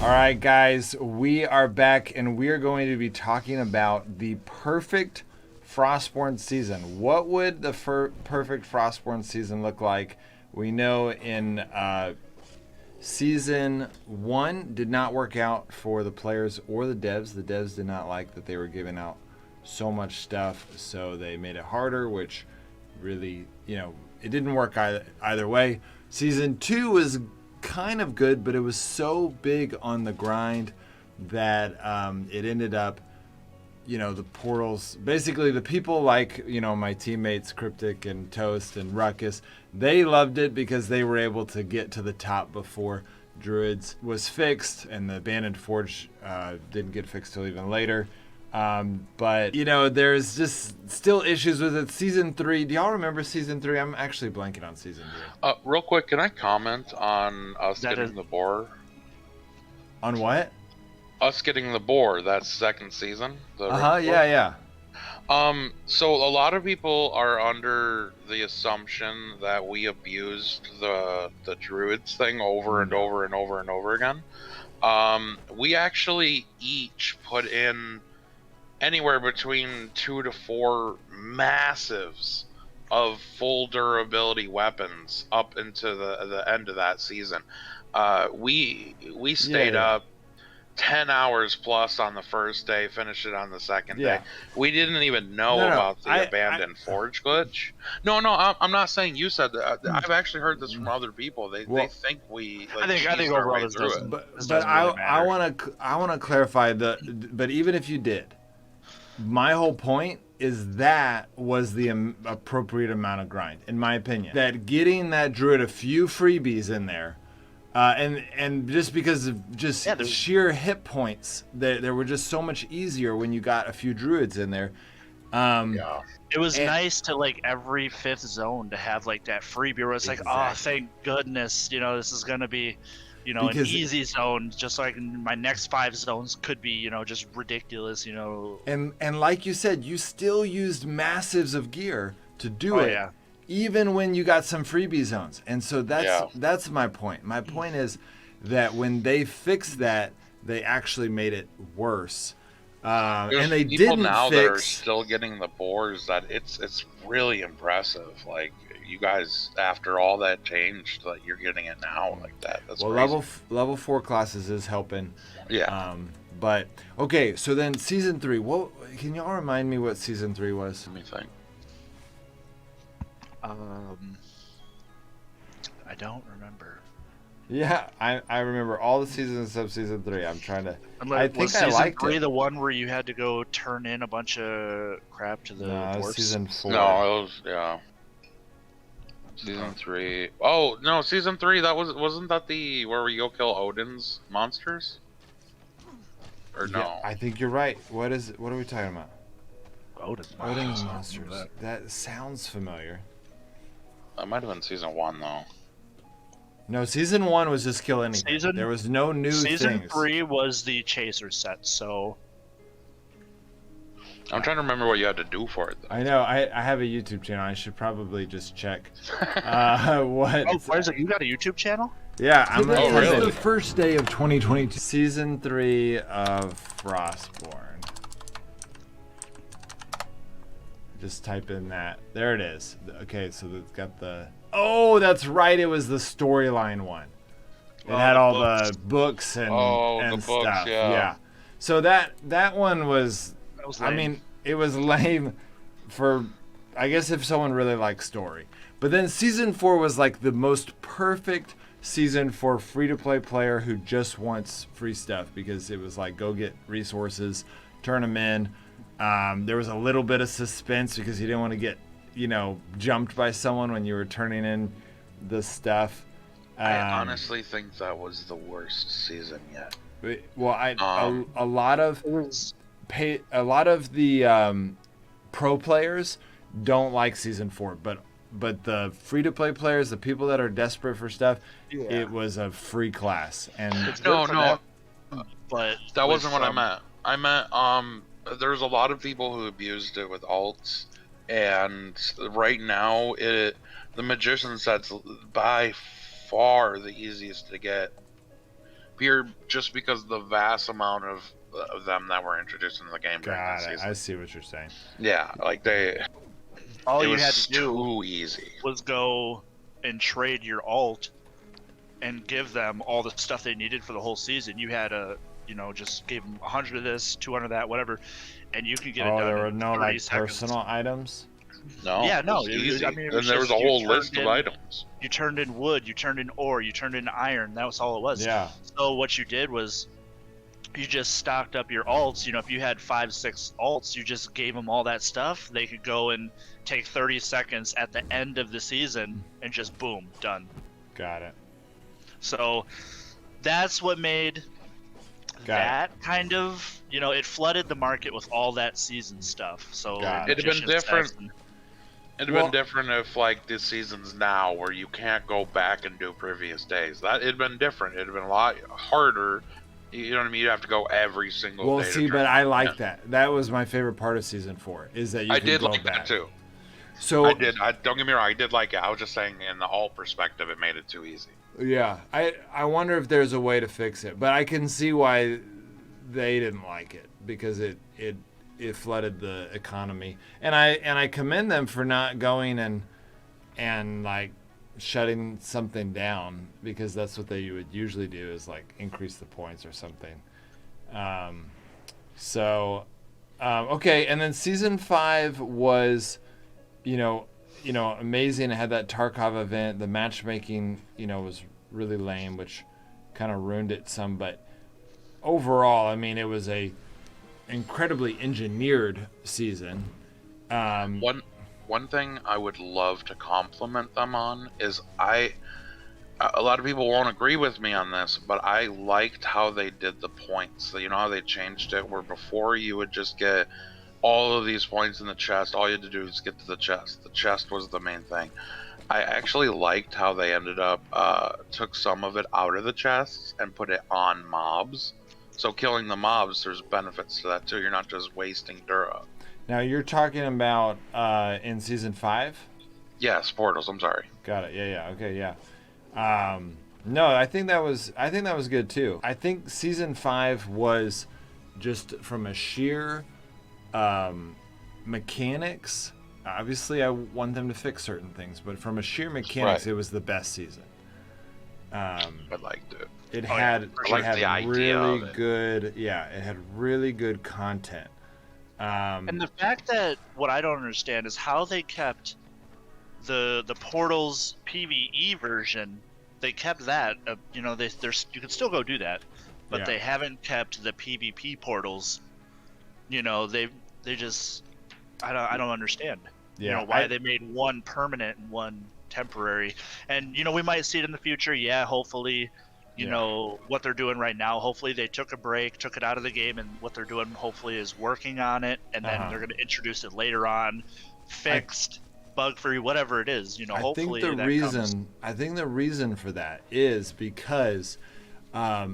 All right, guys, we are back and we are going to be talking about the perfect Frostborn season. What would the perfect Frostborn season look like? We know in season 1 did not work out for the players or the devs. The devs did not like that they were giving out so much stuff, so they made it harder, which really, it didn't work either way. Season 2 was kind of good, but it was so big on the grind that it ended up, the portals, basically the people like, my teammates Cryptic and Toast and Ruckus, they loved it because they were able to get to the top before Druids was fixed, and the Abandoned Forge didn't get fixed till even later. But there's just still issues with it. Season 3, do y'all remember season 3? I'm actually blanking on season 3. Real quick, can I comment on us getting the boar? On what? Us getting the boar, that second season. Yeah. So a lot of people are under the assumption that we abused the druids thing over and over and over and over again. We actually each put in anywhere between 2 to 4 massives of full durability weapons up into the end of that season. We stayed up 10 hours plus on the first day, finished it on the second day. We didn't even know about the abandoned forge glitch. No, I'm not saying you said that. I've actually heard this from other people. They think we. Like, I think overall this doesn't. But really I want to clarify but even if you did, my whole point is that was the appropriate amount of grind, in my opinion. That getting that druid a few freebies in there, and just because of sheer hit points, they were just so much easier when you got a few druids in there. It was nice to like every 5th zone to have like that freebie where it's like, oh, thank goodness, this is gonna be, an easy zone, just so my next 5 zones could be, just ridiculous, And like you said, you still used massives of gear to do it. Yeah. Even when you got some freebie zones. And so that's my point. My point is that when they fixed that, they actually made it worse. And they people didn't now fix... that are still getting the boars. That it's really impressive. Like, you guys, after all that changed, like, you're getting it now like that. That's crazy. level 4 classes is helping. Yeah. But okay, so then season 3. What can y'all remind me what season 3 was? Let me think. I don't remember. Yeah, I remember all the seasons of season 3. I'm trying to. I think I liked season 3 the one where you had to go turn in a bunch of crap to the dwarfs? Season 4. No, it was season 3. Oh no, season 3. Wasn't that the where we go kill Odin's monsters? Or no? Yeah, I think you're right. What are we talking about? Odin's monsters. That sounds familiar. That might have been season 1 though. No, season 1 was just kill anything. There was no new things. Season 3 was the chaser set, so... I'm trying to remember what you had to do for it, though. I know. I have a YouTube channel. I should probably just check. What? Oh, where's it? You got a YouTube channel? Yeah, I'm really? This is the first day of 2022. Season 3 of Frostborn. Just type in that. There it is. Okay, so it's got the... Oh, that's right. It was the storyline one. It had all the books and stuff. Yeah. So that one was lame. I mean, it was lame for, I guess, if someone really likes story. But then season 4 was like the most perfect season for free-to-play player who just wants free stuff, because it was like, go get resources, turn them in. There was a little bit of suspense because you didn't want to get, jumped by someone when you were turning in the stuff. I honestly think that was the worst season yet. Well, a lot of the pro players don't like season 4, but the free-to-play players, the people that are desperate for stuff, it was a free class. And no, but that wasn't what I meant. I meant there's a lot of people who abused it with alts, and right now the magician set's by far the easiest to get. disappeared just because of the vast amount of them that were introduced into the game during that Got it. season. I see what you're saying. Yeah, like all it you was had to do too easy. was go and trade your alt and give them all the stuff they needed for the whole season. You had just gave them 100 of this, 200 of that, whatever, and you could get it done. There were in no 30 like seconds. personal items. No, Yeah, no. it was easy. I mean, it and there was a just, you whole list turned of in- items. You turned in wood, you turned in ore, you turned in iron. That was all it was. Yeah. So what you did was you just stocked up your alts. If you had 5-6 alts, you just gave them all that stuff. They could go and take 30 seconds at the end of the season and just boom, done. Got it. So that's what made kind of, it flooded the market with all that season stuff. So it'd have been different. It'd have been different if like this season's now where you can't go back and do previous days. That it'd been different. It'd have been a lot harder. You know what I mean? You'd have to go every single day. Well, see, but I like that. That was my favorite part of season 4. Is that you can go back. That too. So I did. Don't get me wrong. I did like it. I was just saying, in the alt perspective, it made it too easy. Yeah, I wonder if there's a way to fix it, but I can see why they didn't like it because it flooded the economy, and I commend them for not going and like shutting something down because that's what they would usually do is like increase the points or something. Okay, and then season 5 was, amazing. It had that Tarkov event. The matchmaking, was really lame, which kind of ruined it some. But overall, I mean, it was a incredibly engineered season. One thing I would love to compliment them on is a lot of people won't agree with me on this, but I liked how they did the points. So, how they changed it, where before you would just get all of these points in the chest. All you had to do was get to the chest. The chest was the main thing. I actually liked how they ended up took some of it out of the chests and put it on mobs. So killing the mobs, there's benefits to that too. You're not just wasting Dura. Now you're talking about in season 5? Yes, portals. I'm sorry. Got it. Yeah. Okay. Yeah. No, I think that was good too. I think season 5 was just from a sheer mechanics. Obviously, I want them to fix certain things, but from a sheer mechanics, It was the best season. I liked it. It had the idea really of it. good. Yeah, it had really good content. And the fact that what I don't understand is how they kept the Portals PvE version. They kept that. You could still go do that, but they haven't kept the PvP Portals. They just I don't understand. Yeah, why they made one permanent and one temporary. And we might see it in the future. Yeah, hopefully. What they're doing right now, hopefully they took a break, took it out of the game, and what they're doing hopefully is working on it, and then they're going to introduce it later on, fixed, bug-free, whatever it is. Hopefully I think the reason for that is because I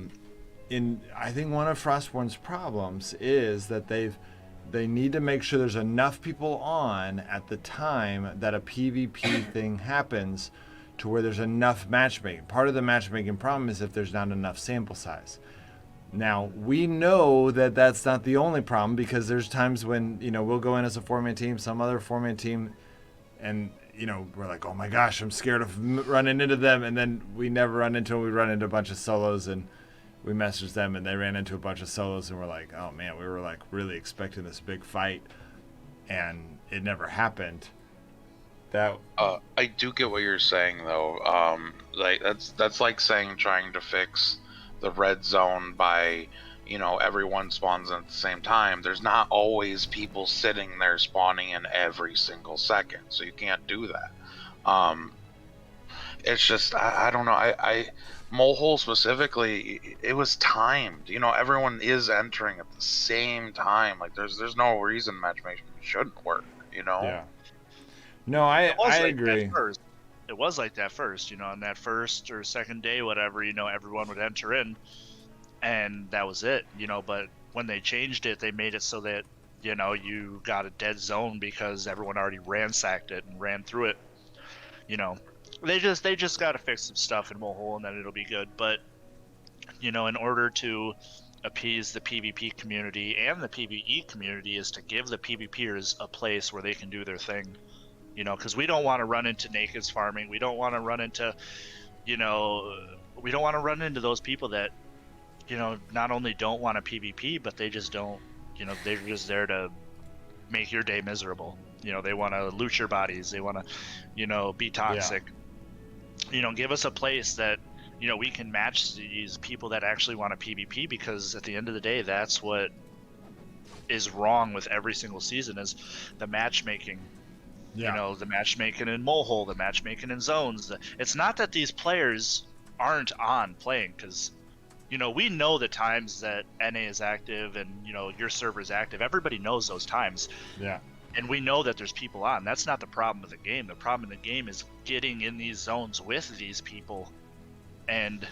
think one of Frostborn's problems is that they need to make sure there's enough people on at the time that a PvP thing happens to where there's enough matchmaking. Part of the matchmaking problem is if there's not enough sample size. Now, we know that that's not the only problem because there's times when, we'll go in as a 4-man team, some other 4-man team, and, we're like, oh my gosh, I'm scared of running into them, and then we never run into them. We run into a bunch of solos, and we message them, and they ran into a bunch of solos, and we're like, oh man, we were like really expecting this big fight, and it never happened. I do get what you're saying though. Like that's like saying trying to fix the red zone by, everyone spawns at the same time. There's not always people sitting there spawning in every single second, so you can't do that. It's just I don't know. Molehole specifically, it was timed. Everyone is entering at the same time. Like there's no reason matchmaking shouldn't work. Yeah. No, I agree. It was like that first, on that first or second day, whatever, everyone would enter in, and that was it, but when they changed it, they made it so that, you got a dead zone because everyone already ransacked it and ran through it. They just got to fix some stuff in Molehole and then it'll be good. But in order to appease the PvP community and the PvE community, is to give the PvPers a place where they can do their thing. Because we don't want to run into natives farming. We don't want to run into, we don't want to run into those people that, not only don't want a PvP, but they just don't, they're just there to make your day miserable. They want to loot your bodies. They want to, be toxic. Yeah. Give us a place that, we can match these people that actually want a PvP, because at the end of the day, that's what is wrong with every single season is the matchmaking. Yeah. The matchmaking in Molehole, the matchmaking in zones. It's not that these players aren't on playing, because, we know the times that NA is active and, your server is active. Everybody knows those times. Yeah. And we know that there's people on. That's not the problem with the game. The problem in the game is getting in these zones with these people and,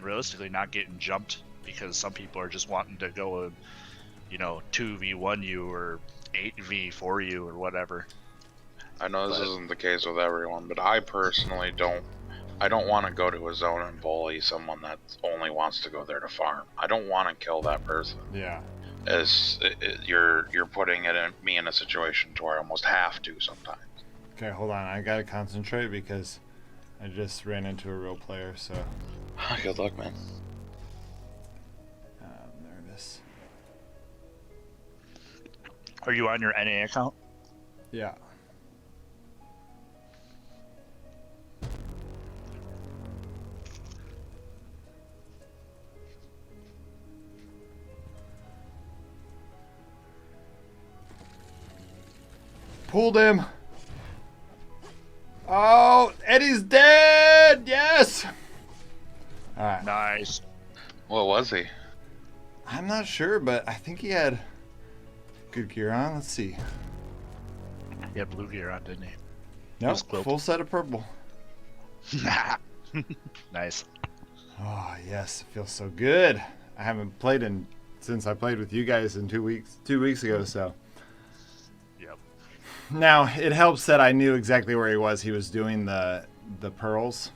realistically not getting jumped, because some people are just wanting to go, 2v1 you or 8v4 you or whatever. I know this isn't the case with everyone, but I personally don't want to go to a zone and bully someone that only wants to go there to farm. I don't want to kill that person. Yeah. You're putting me in a situation to where I almost have to sometimes. Okay, hold on. I gotta concentrate because I just ran into a real player. So. Good luck, man. There it is. Are you on your NA account? Yeah. Pulled him. Oh, Eddie's dead. Yes. All right. Nice. What was he? I'm not sure, but I think he had good gear on. Let's see. He had blue gear on, didn't he? Nope, full set of purple. Nice. Oh, yes. It feels so good. I haven't played since I played with you guys in 2 weeks. 2 weeks ago, so. Now, it helps that I knew exactly where he was. He was doing the pearls.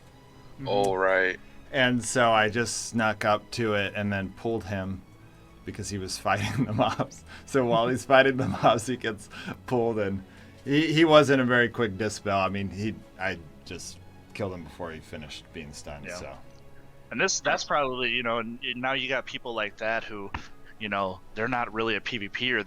Oh, right. And so I just snuck up to it and then pulled him because he was fighting the mobs. So while he's fighting the mobs, he gets pulled, and he wasn't a very quick dispel. I just killed him before he finished being stunned. Yeah. So. And that's probably, now you got people like that who, they're not really a PvPer.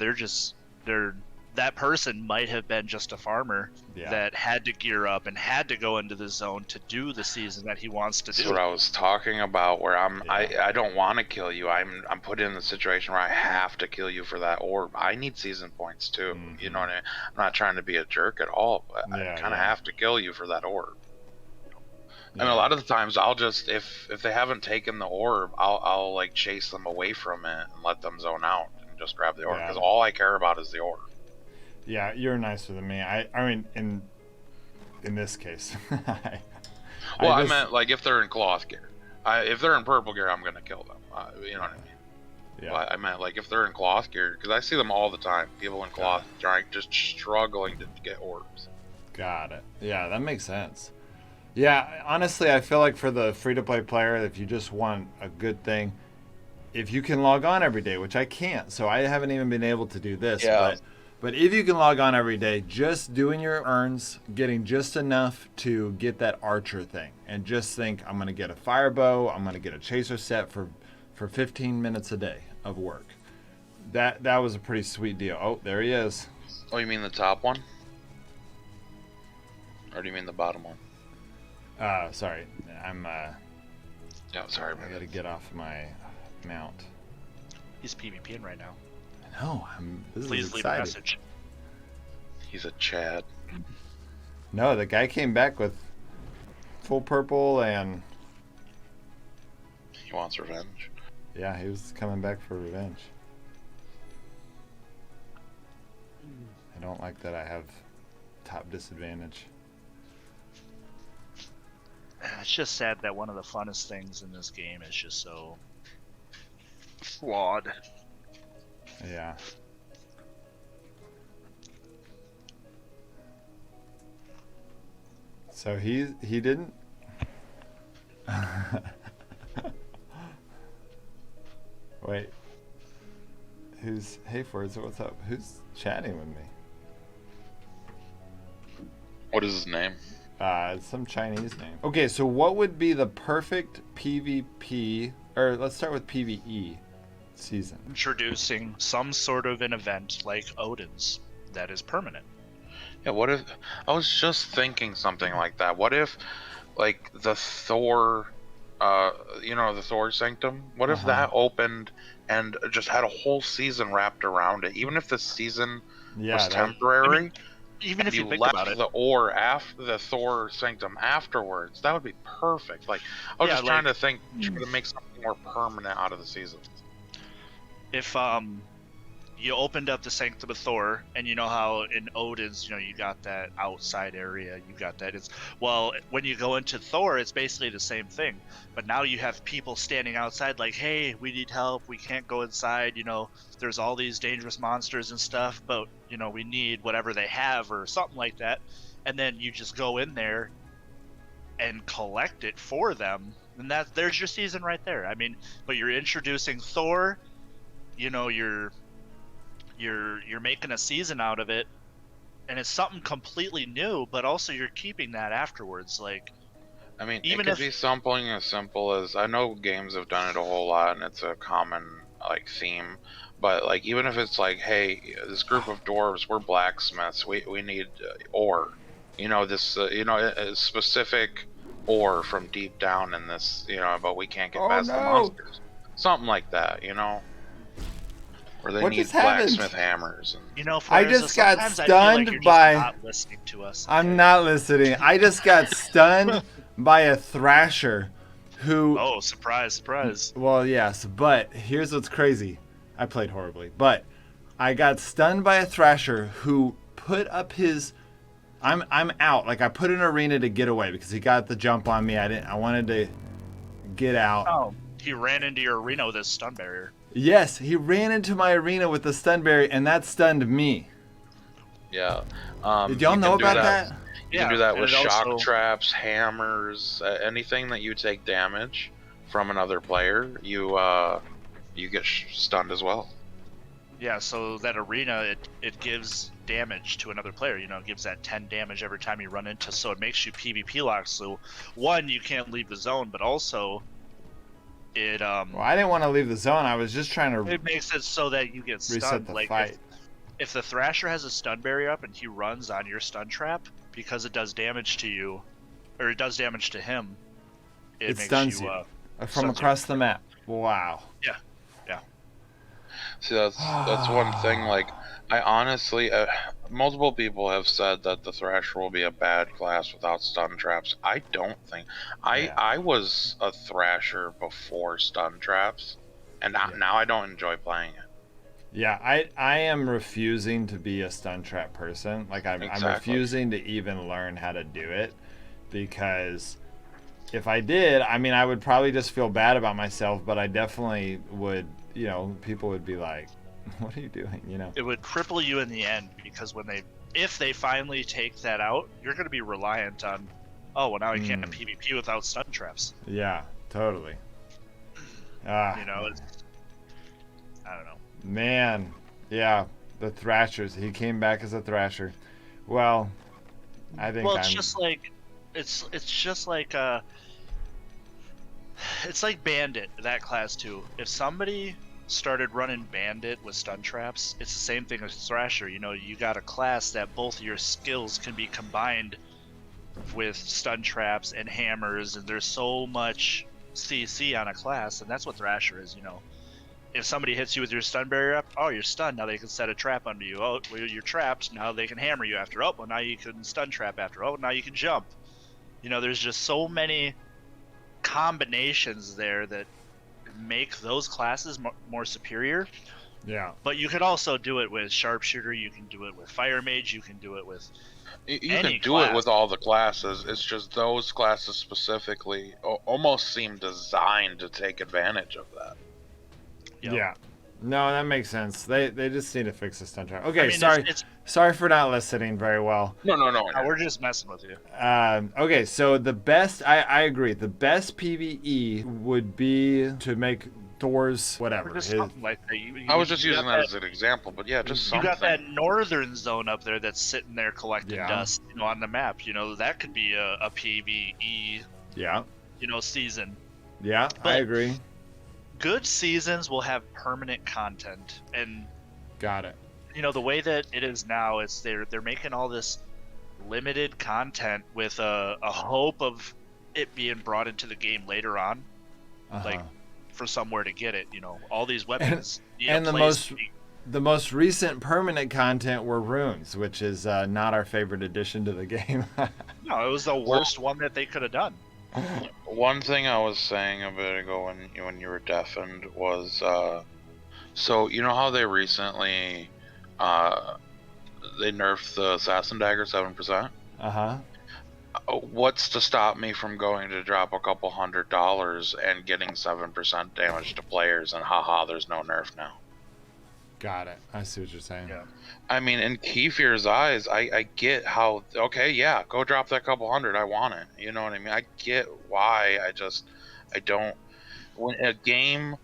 They're that person might have been just a farmer that had to gear up and had to go into the zone to do the season that he wants to do. That's what I was talking about, where I don't want to kill you. I'm put in the situation where I have to kill you for that orb. I need season points too. Mm-hmm. You know what I mean? I'm not trying to be a jerk at all, but I kind of have to kill you for that orb. Yeah. And a lot of the times I'll just, if they haven't taken the orb, I'll like chase them away from it and let them zone out and just grab the orb, because all I care about is the orb. Yeah, you're nicer than me. I mean, in this case. I meant like if they're in cloth gear. If they're in purple gear, I'm gonna kill them. You know what I mean? Yeah. But I meant like if they're in cloth gear, because I see them all the time. People in cloth just struggling to get orbs. Got it. Yeah, that makes sense. Yeah, honestly, I feel like for the free-to-play player, if you just want a good thing, if you can log on every day, which I can't, so I haven't even been able to do this, But if you can log on every day, just doing your earns, getting just enough to get that archer thing, and just think, I'm going to get a fire bow, I'm going to get a chaser set for 15 minutes a day of work. That was a pretty sweet deal. Oh, there he is. Oh, you mean the top one? Or do you mean the bottom one? Sorry. I'm, Yeah, sorry. I got to get off my mount. He's PvPing right now. No, Please leave a message. He's a Chad. No, the guy came back with full purple and... He wants revenge. Yeah, he was coming back for revenge. I don't like that I have top disadvantage. It's just sad that one of the funnest things in this game is just so flawed. Yeah. So he didn't. Hey Forza, what's up? Who's chatting with me? What is his name? It's some Chinese name. Okay, so what would be the perfect PvP, or let's start with PvE season? Introducing some sort of an event like Odin's that is permanent. Yeah, what if... I was just thinking something like that. What if, like, the Thor... the Thor Sanctum? What if that opened and just had a whole season wrapped around it? Even if the season was temporary... Even if you think left about it, the Thor Sanctum afterwards, that would be perfect. Like, I was just trying to make something more permanent out of the season. If you opened up the Sanctum of Thor, and you know how in Odin's, you got that outside area, you got that. When you go into Thor, it's basically the same thing, but now you have people standing outside like, hey, we need help, we can't go inside, there's all these dangerous monsters and stuff, but we need whatever they have or something like that, and then you just go in there and collect it for them, and there's your season right there. I mean, but you're introducing Thor, you're making a season out of it, and it's something completely new, but also you're keeping that afterwards. Like, I mean, it could be something as simple as, I know games have done it a whole lot and it's a common theme, but like, even if it's like, hey, this group of dwarves, we're blacksmiths, we need ore, a specific ore from deep down in this, but we can't get past the monsters, something like that, where they need blacksmith hammers. And... I just got stunned by... not listening to us. I'm not listening. I just got stunned by a thrasher who... Oh, surprise. Well, yes, but here's what's crazy. I played horribly, but I got stunned by a thrasher who put up his... I'm out. Like, I put an arena to get away because he got the jump on me. I wanted to get out. Oh, he ran into your arena with his stun barrier. Yes, he ran into my arena with the stun berry, and that stunned me. Yeah. Did y'all know about that? You can do that with shock traps, hammers, anything that you take damage from another player, you get stunned as well. Yeah, so that arena, it gives damage to another player. It gives that 10 damage every time you run into, so it makes you PvP locked. So, one, you can't leave the zone, but also... Well, I didn't want to leave the zone. I was just trying to... It makes it so that you get stunned. Reset the fight. If the Thrasher has a stun barrier up and he runs on your stun trap, because it does damage to you, or it does damage to him, it makes stuns you from across the map. Wow. Yeah. See, that's one thing. Like, I honestly, multiple people have said that the Thrasher will be a bad class without stun traps. I don't think. I was a Thrasher before stun traps, and now I don't enjoy playing it. Yeah, I am refusing to be a stun trap person. Like, I'm refusing to even learn how to do it, because if I did, I mean, I would probably just feel bad about myself, but I definitely would, people would be like, what are you doing, It would cripple you in the end, because if they finally take that out, you're going to be reliant on, now you can't PvP without stun traps. Yeah, totally. I don't know. Man, yeah, the Thrashers. He came back as a Thrasher. Well, I think it's just like it's like Bandit, that class too. If somebody started running Bandit with stun traps, it's the same thing as Thrasher. You got a class that both your skills can be combined with stun traps and hammers, and there's so much CC on a class, and that's what Thrasher is. If somebody hits you with your stun barrier up, you're stunned. Now they can set a trap under you. You're trapped. Now they can hammer you after. Now you can stun trap after. Now you can jump. There's just so many combinations there that make those classes more superior. Yeah. But you could also do it with Sharpshooter. You can do it with Fire Mage. You can do it with You can do it with all the classes. It's just those classes specifically almost seem designed to take advantage of that. Yep. Yeah. No, that makes sense. They just need to fix the stun trap. Okay, sorry for not listening very well. No. We're just messing with you. Okay, so the best, I agree. The best PvE would be to Thor's Or whatever. just His, something like that. I was just using that as an example, but yeah, just You something. got that northern zone up there that's sitting there collecting Yeah. dust, on the map. That could be a PvE, yeah, season. yeah, I But- agree. Good seasons will have permanent content, and Got it. the way that it is now, it's they're making all this limited content with a hope of it being brought into the game later on, like for somewhere to get it. All these weapons. And the most recent permanent content were runes, which is not our favorite addition to the game. No, it was the worst one that they could have done. One thing I was saying a bit ago when you were deafened was, so you know how they recently, they nerfed the assassin dagger 7%. What's to stop me from going to drop a couple $100 and getting 7% damage to players? And haha, there's no nerf now. Got it. I see what you're saying. Yeah. I mean, in Kefir's eyes, I get how, okay, yeah, go drop that couple $100. I want it. You know what I mean? I get why. I don't. When a game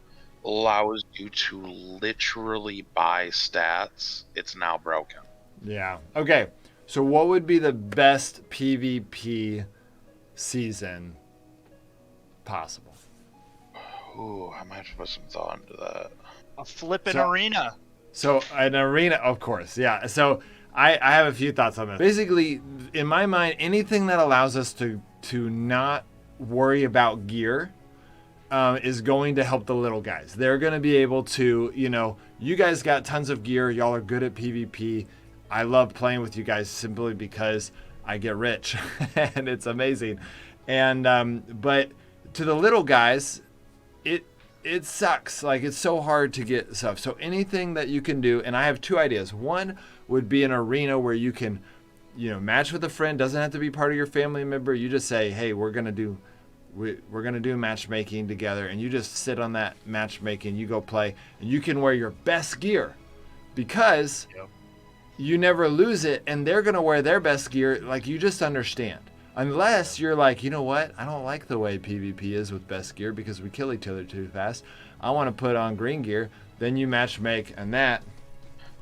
allows you to literally buy stats, it's now broken. Yeah. Okay. So what would be the best PvP season possible? Ooh, I might have to put some thought into that. A flipping arena. So an arena, of course, yeah. So I have a few thoughts on this. Basically, in my mind, anything that allows us to not worry about gear is going to help the little guys. They're going to be able to, you guys got tons of gear. Y'all are good at PvP. I love playing with you guys simply because I get rich and it's amazing. And but to the little guys, it sucks. Like, it's so hard to get stuff. So anything that you can do, and I have two ideas. One would be an arena where you can, match with a friend. Doesn't have to be part of your family member. You just say, hey, we're gonna do matchmaking together, and you just sit on that matchmaking. You go play, and you can wear your best gear because you never lose it, and they're gonna wear their best gear. Like, you just understand. Unless you're like, you know what? I don't like the way PvP is with best gear because we kill each other too fast. I want to put on green gear. Then you match make and that.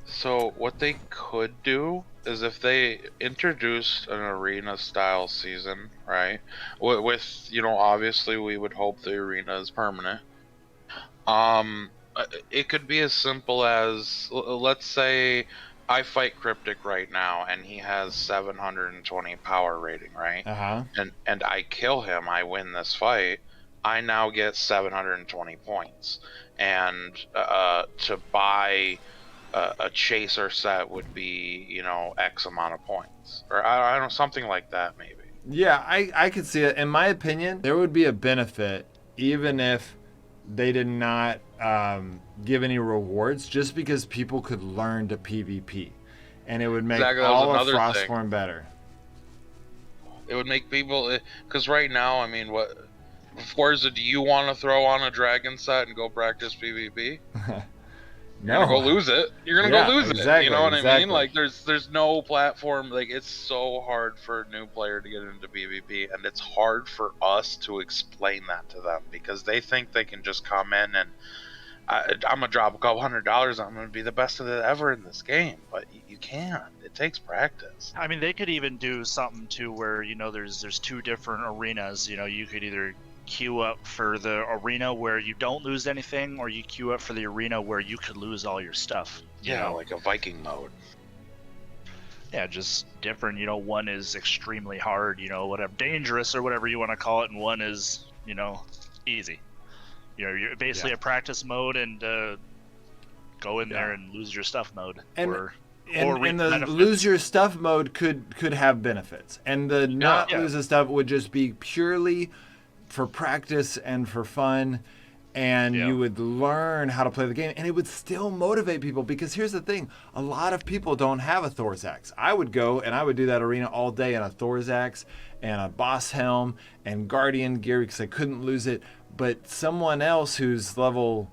So what they could do is if they introduced an arena style season, right? With obviously we would hope the arena is permanent. It could be as simple as, let's say I fight Cryptic right now, and he has 720 power rating, right? And I kill him, I win this fight. I now get 720 points, and to buy a chaser set would be X amount of points, or I don't know, something like that maybe. Yeah, I could see it. In my opinion, there would be a benefit even if they did not give any rewards, just because people could learn to PvP, and it would make all of Frostborn better. It would make people, because right now, I mean, Forza, do you want to throw on a dragon set and go practice PvP? No. You're gonna go lose it. You're gonna go lose it. You know what I mean? Like, there's no platform. Like, it's so hard for a new player to get into PvP, and it's hard for us to explain that to them because they think they can just come in and I'm gonna drop a couple $100. I'm gonna be the best of it ever in this game, but you can't. It takes practice. I mean, they could even do something too where there's two different arenas. You could either queue up for the arena where you don't lose anything, or you queue up for the arena where you could lose all your stuff. Yeah, like a Viking mode. Yeah, just different. One is extremely hard, whatever, dangerous or whatever you want to call it, and one is, easy. You're basically a practice mode and go in there and lose your stuff mode. And the lose your stuff mode could have benefits, and the not lose the stuff would just be purely for practice and for fun, and you would learn how to play the game, and it would still motivate people, because here's the thing, a lot of people don't have a Thor's axe. I would go and I would do that arena all day in a Thor's axe and a boss helm and guardian gear because I couldn't lose it, but someone else who's level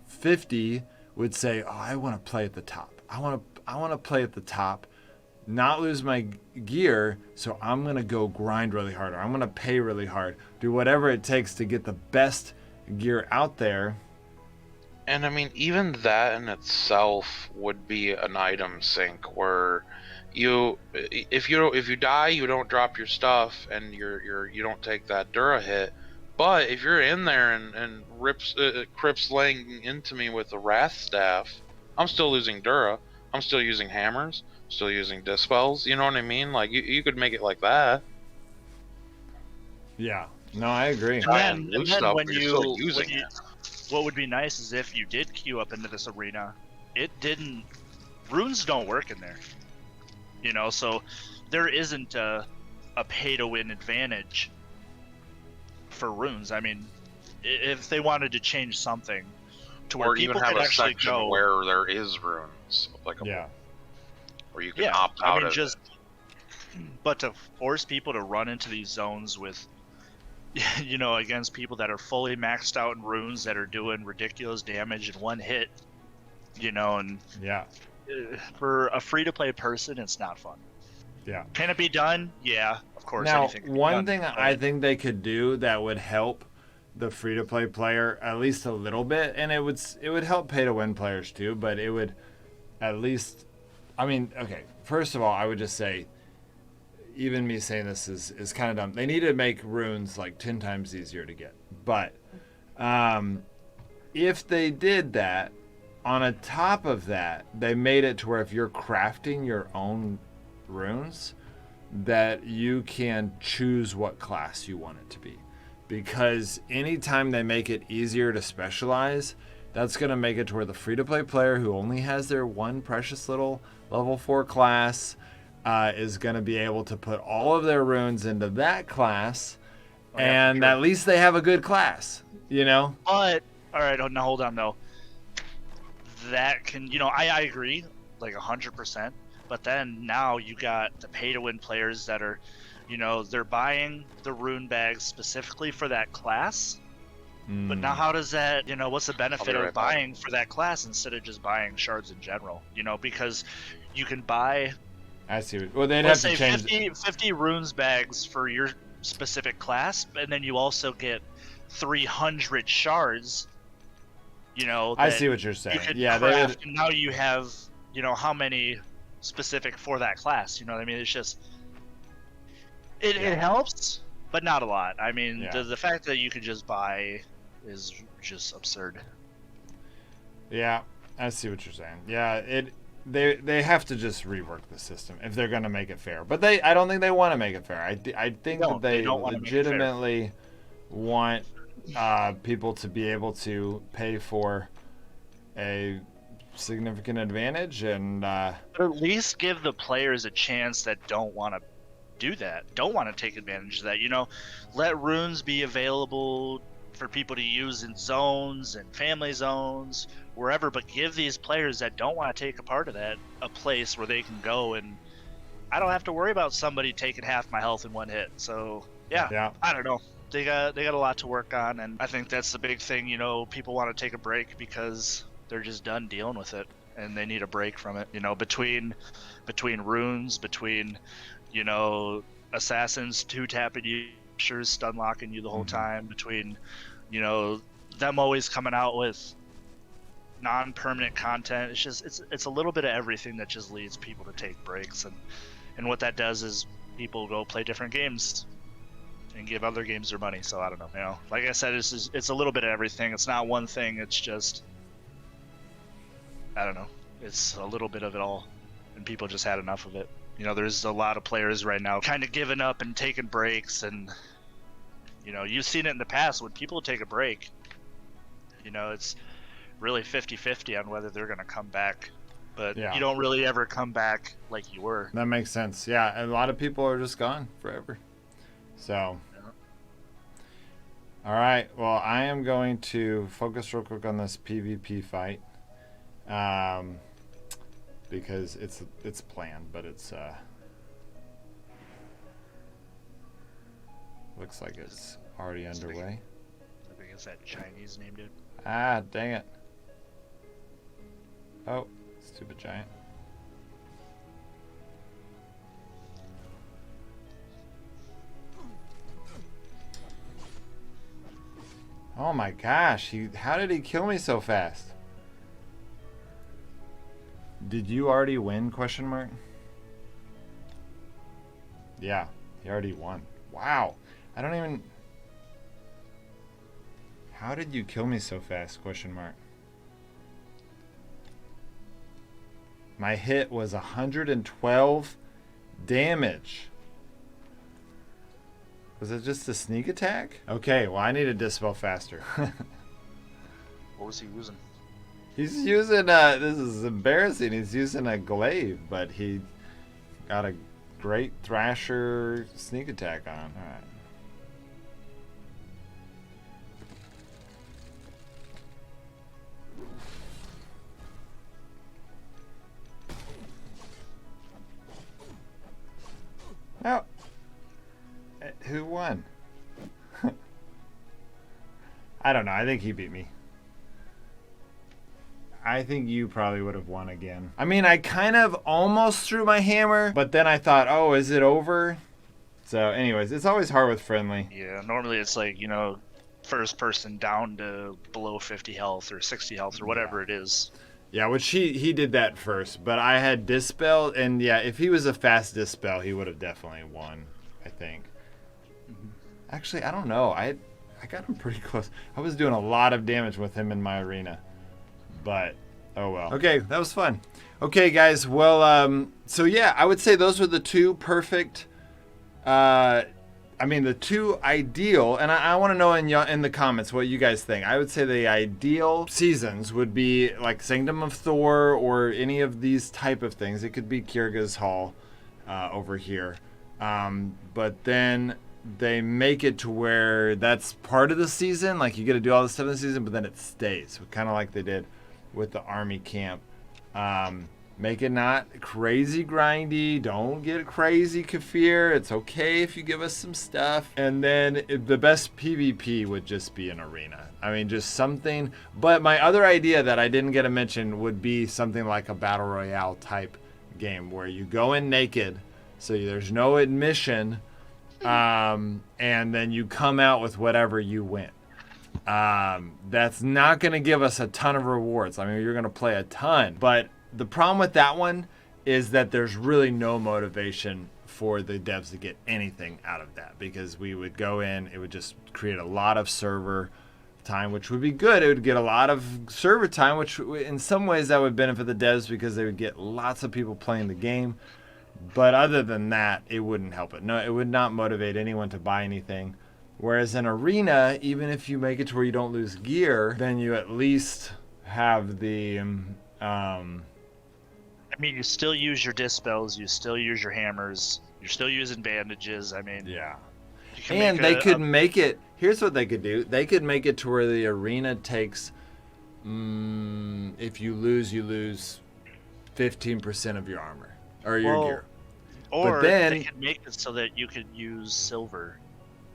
50 would say, oh, I want to play at the top. I want to play at the top, not lose my gear, so I'm going to go grind really hard, or I'm going to pay really hard, do whatever it takes to get the best gear out there, And I mean, even that in itself would be an item sink where if you die, you don't drop your stuff and you don't take that Dura hit. But if you're in there and Crips laying into me with the Wrath Staff, I'm still losing Dura. I'm still using hammers, still using dispels. You know what I mean? Like you could make it like that. Yeah. No, I agree. And then Stuff, when but you're still you, using it. what would be nice is if you did queue up into this arena, it didn't. Runes don't work in there. You know, so there isn't a pay-to-win advantage for runes. I mean, if they wanted to change something to where Or people even have could a actually section go, where there is runes, like where you can opt out of it. But to force people to run into these zones with, you know, against people that are fully maxed out in runes that are doing ridiculous damage in one hit, you know, and for a free-to-play person, it's not fun. Yeah. Can it be done? Yeah, of course. Now, anything can be one done, thing but I think they could do that would help the free-to-play player at least a little bit, and it would help pay-to-win players too, but it would at least, I mean, okay, first of all, I would just say, even me saying this is kind of dumb. They need to make runes like 10 times easier to get. But if they did that, on a top of that, they made it to where if you're crafting your own runes, that you can choose what class you want it to be. Because anytime they make it easier to specialize, that's going to make it to where the free-to-play player who only has their one precious little level 4 class is going to be able to put all of their runes into that class, and at least they have a good class, you know? But, all right, now hold on, though. That can, you know, I agree, like 100%, but then now you got the pay-to-win players that are, you know, they're buying the rune bags specifically for that class, but now how does that, you know, what's the benefit of buying for that class instead of just buying shards in general, you know, because you can buy... I see. Well, they'd have to change 50 runes bags for your specific class, and then you also get 300 shards. You know, I see what you're saying. You craft, and now you have, you know, how many specific for that class. You know what I mean? It's just it helps, but not a lot. I mean, the fact that you could just buy is just absurd. Yeah, I see what you're saying. Yeah, They have to just rework the system if they're going to make it fair. But I don't think they want to make it fair. I think that they legitimately want people to be able to pay for a significant advantage and but at least give the players a chance that don't want to do that, don't want to take advantage of that. You know, let runes be available for people to use in zones and family zones, wherever, but give these players that don't want to take a part of that a place where they can go, and I don't have to worry about somebody taking half my health in one hit. So yeah. I don't know. They got a lot to work on, and I think that's the big thing. You know, people want to take a break because they're just done dealing with it, and they need a break from it. You know, between runes, between, you know, assassins two-tapping you, stun locking you the whole time, between, you know, them always coming out with non-permanent content. It's just it's a little bit of everything that just leads people to take breaks, and what that does is people go play different games and give other games their money. So I don't know, you know, like I said, it's a little bit of everything. It's not one thing. It's just, I don't know, it's a little bit of it all, and people just had enough of it. You know, there's a lot of players right now kind of giving up and taking breaks, and you know, you've seen it in the past when people take a break, you know, it's really 50-50 on whether they're going to come back, but you don't really ever come back like you were. That makes sense. Yeah, a lot of people are just gone forever. So all right, well, I am going to focus real quick on this PvP fight, because it's planned, but it's looks like it's already underway. I think it's that Chinese name, dude. Ah, dang it. Oh, stupid giant. Oh my gosh, how did he kill me so fast? Did you already win, question mark? Yeah, he already won. Wow. I don't even... How did you kill me so fast, question mark? My hit was 112 damage. Was it just a sneak attack? Okay, well, I need to dispel faster. What was he using? He's using, this is embarrassing, he's using a glaive, but he got a great Thrasher sneak attack on. Alright. Oh. Who won? I don't know. I think he beat me. I think you probably would have won again. I mean, I kind of almost threw my hammer, but then I thought, oh, is it over? So anyways, it's always hard with friendly. Yeah, normally it's like, you know, first person down to below 50 health or 60 health or whatever it is. Yeah, which he did that first, but I had Dispel, and yeah, if he was a fast Dispel, he would have definitely won, I think. Actually, I don't know. I got him pretty close. I was doing a lot of damage with him in my arena, but oh well. Okay, that was fun. Okay, guys, well, so yeah, I would say those were the two perfect, I mean, the two ideal, and I want to know in the comments what you guys think. I would say the ideal seasons would be like Sanctum of Thor or any of these type of things. It could be Kyrga's Hall over here. But then they make it to where that's part of the season. Like you get to do all the stuff in the season, but then it stays. Kind of like they did with the army camp. Make it not crazy grindy. Don't get crazy Kafir. It's okay if you give us some stuff. And then the best PvP would just be an arena. I mean, just something. But my other idea that I didn't get to mention would be something like a Battle Royale type game where you go in naked. So there's no admission. And then you come out with whatever you win. That's not going to give us a ton of rewards. I mean, you're going to play a ton. But the problem with that one is that there's really no motivation for the devs to get anything out of that, because we would go in, it would just create a lot of server time, which would be good. It would get a lot of server time, which in some ways that would benefit the devs because they would get lots of people playing the game. But other than that, it wouldn't help it. No, it would not motivate anyone to buy anything. Whereas in arena, even if you make it to where you don't lose gear, then you at least have the I mean, you still use your dispels, you still use your hammers, you're still using bandages. I mean, yeah. And they could make it, here's what they could do. They could make it to where the arena takes, if you lose 15% of your armor or your gear. Or but then, they could make it so that you could use silver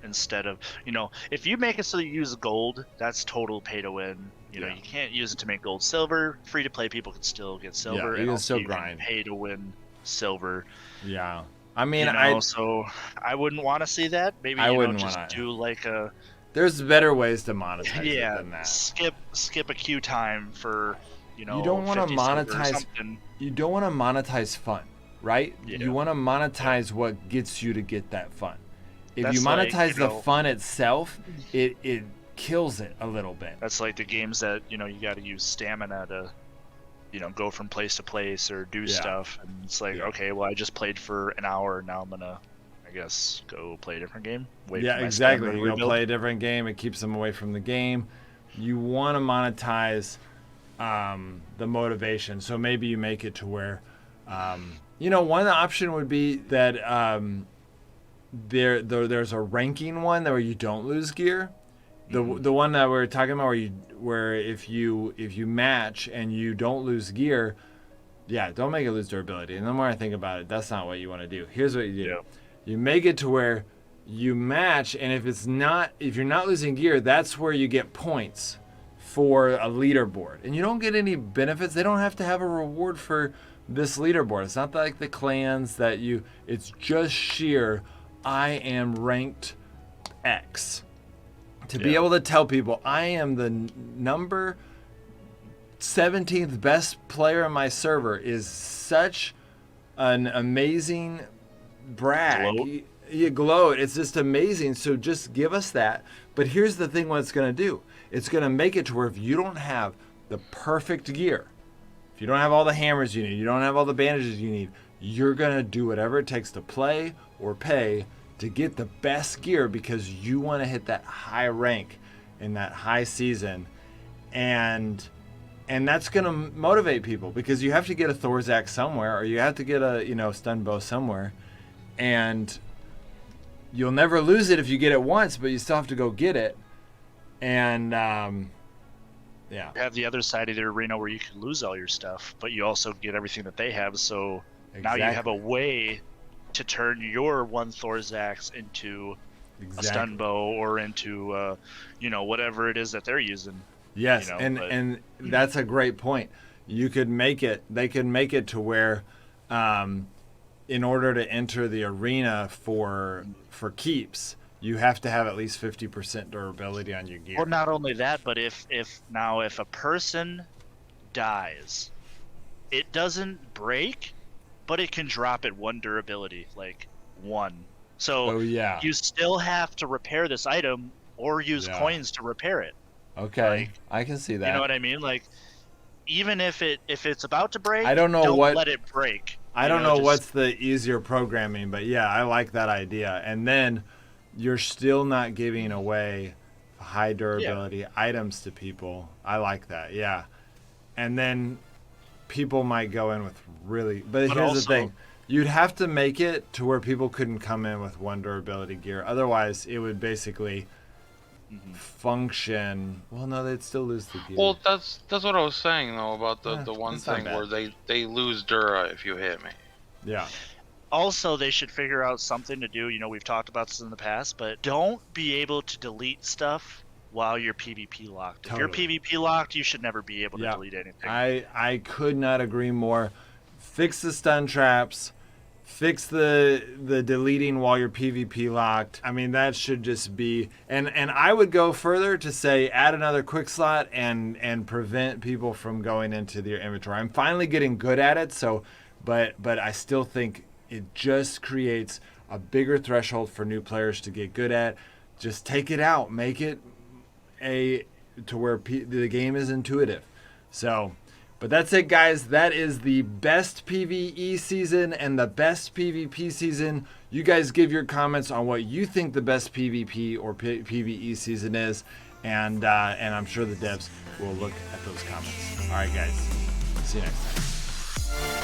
instead of, you know, if you make it so that you use gold, that's total pay to win. You know, you can't use it to make gold. Silver, free to play people can still get silver. Yeah, you can still grind. Pay to win silver. Yeah. I mean, so I wouldn't want to see that. Maybe I wouldn't just do like a. There's better ways to monetize it than that. Skip a queue time for, you know. You don't want to monetize. You don't want to monetize fun, right? Yeah. You want to monetize what gets you to get that fun. If you monetize the fun itself, it kills it a little bit. That's like the games that, you know, you got to use stamina to, you know, go from place to place or do stuff. And it's like, okay, well, I just played for an hour. Now I'm going to, I guess, go play a different game. Exactly. You go play a different game. It keeps them away from the game. You want to monetize the motivation. So maybe you make it to where, you know, one option would be that there's a ranking one where you don't lose gear. The one that we're talking about where if you match and you don't lose gear, don't make it lose durability. And the more I think about it, that's not what you want to do. Here's what you do. Yeah. You make it to where you match, and if you're not losing gear, that's where you get points for a leaderboard. And you don't get any benefits. They don't have to have a reward for this leaderboard. It's not like the clans it's just sheer I am ranked X. To be able to tell people I am the number 17th best player on my server is such an amazing brag. You gloat. It's just amazing. So just give us that. But here's the thing: what it's going to do. It's going to make it to where if you don't have the perfect gear, if you don't have all the hammers you need, you don't have all the bandages you need, you're going to do whatever it takes to play or pay to get the best gear because you want to hit that high rank in that high season. And that's going to motivate people because you have to get a Thor's axe somewhere, or you have to get a stun bow somewhere, and you'll never lose it if you get it once, but you still have to go get it. And yeah, you have the other side of the arena where you can lose all your stuff, but you also get everything that they have. So now you have a way to turn your one Thor's axe into a stun bow or into whatever it is that they're using. Yes, and that's a great point. You could they could make it to where in order to enter the arena for keeps, you have to have at least 50% durability on your gear. Well, not only that, but if a person dies, it doesn't break, but it can drop at 1 durability, like 1. So you still have to repair this item or use coins to repair it. Okay, I can see that. You know what I mean? Like, even if it's about to break, I don't let it break. I don't know what's the easier programming, but yeah, I like that idea. And then you're still not giving away high durability items to people. I like that, yeah. And then people might go in with but here's the thing. You'd have to make it to where people couldn't come in with 1 durability gear. Otherwise, it would basically function. Well, no, they'd still lose the gear. Well, that's what I was saying though about the one thing where they lose Dura if you hit me. Yeah. Also, they should figure out something to do. We've talked about this in the past, but don't be able to delete stuff while you're PvP locked. Totally. If you're PvP locked, you should never be able to delete anything. I could not agree more. Fix the stun traps. Fix the deleting while you're PvP locked. I mean, that should just be... And I would go further to say add another quick slot and prevent people from going into their inventory. I'm finally getting good at it, but I still think it just creates a bigger threshold for new players to get good at. Just take it out. Make it to where the game is intuitive. So... But that's it, guys. That is the best PvE season and the best PvP season. You guys give your comments on what you think the best PvP or PvE season is, and I'm sure the devs will look at those comments. All right, guys. See you next time.